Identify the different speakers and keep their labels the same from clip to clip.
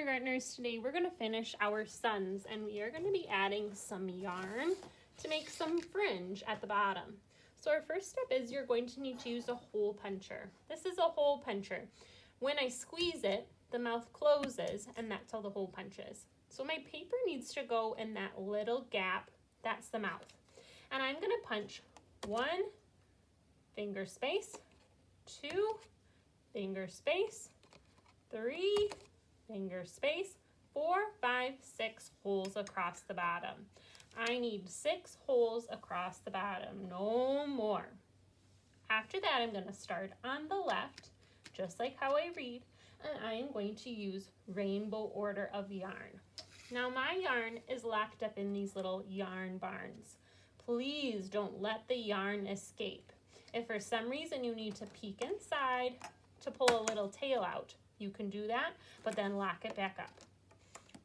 Speaker 1: kindergartners, today we're going to finish our suns and we are going to be adding some yarn to make some fringe at the bottom. So our first step is you're going to need to use a hole puncher. This is a hole puncher. When I squeeze it, the mouth closes and that's how the hole punches. So my paper needs to go in that little gap, that's the mouth. And I'm going to punch 1 finger space, 2 finger space, 3 finger space, 4, 5, 6 holes across the bottom. I need 6 holes across the bottom, no more. After that, I'm going to start on the left, just like how I read, and I am going to use rainbow order of yarn. Now my yarn is locked up in these little yarn barns. Please don't let the yarn escape. If for some reason you need to peek inside to pull a little tail out, you can do that, but then lock it back up.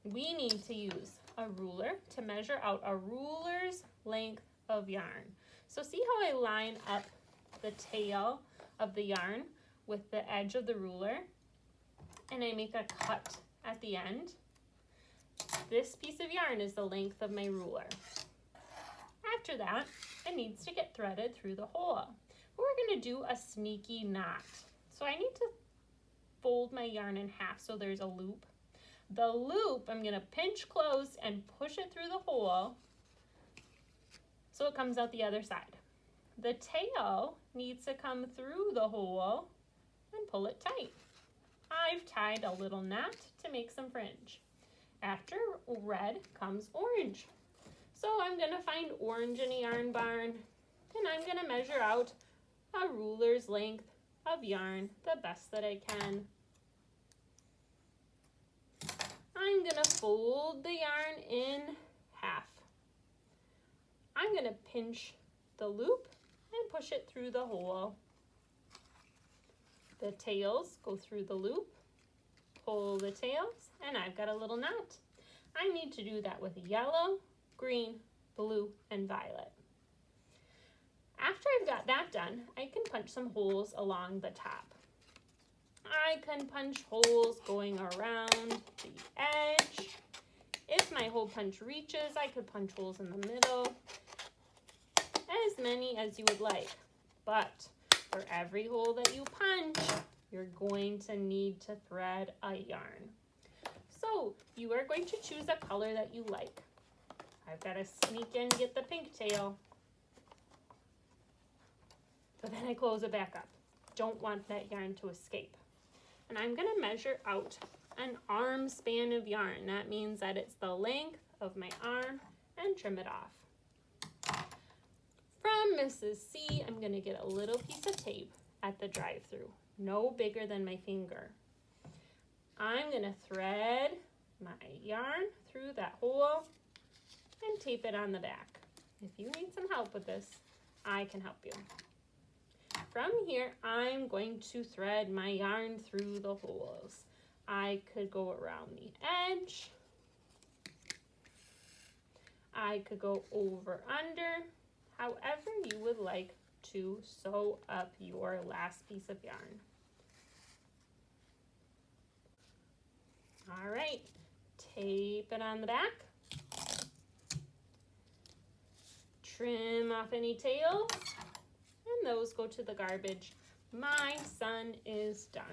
Speaker 1: We need to use a ruler to measure out a ruler's length of yarn. So see how I line up the tail of the yarn with the edge of the ruler, and I make a cut at the end? This piece of yarn is the length of my ruler. After that, it needs to get threaded through the hole. We're going to do a sneaky knot. So I need to fold my yarn in half so there's a loop. The loop, I'm going to pinch close and push it through the hole so it comes out the other side. The tail needs to come through the hole and pull it tight. I've tied a little knot to make some fringe. After red comes orange. So I'm going to find orange in a yarn barn, and I'm going to measure out a ruler's length of yarn the best that I can. I'm going to fold the yarn in half. I'm going to pinch the loop and push it through the hole. The tails go through the loop, pull the tails, and I've got a little knot. I need to do that with yellow, green, blue, and violet. After I've got that done, I can punch some holes along the top. I can punch holes going around the edge. If my hole punch reaches, I could punch holes in the middle, as many as you would like. But for every hole that you punch, you're going to need to thread a yarn. So you are going to choose a color that you like. I've got to sneak in, get the pink tail, but then I close it back up. Don't want that yarn to escape. And I'm going to measure out an arm span of yarn. That means that it's the length of my arm, and trim it off. From Mrs. C, I'm going to get a little piece of tape at the drive-thru, no bigger than my finger. I'm going to thread my yarn through that hole and tape it on the back. If you need some help with this, I can help you. From here, I'm going to thread my yarn through the holes. I could go around the edge. I could go over under, however you would like to sew up your last piece of yarn. All right, tape it on the back. Trim off any tails, and those go to the garbage. My sun is done.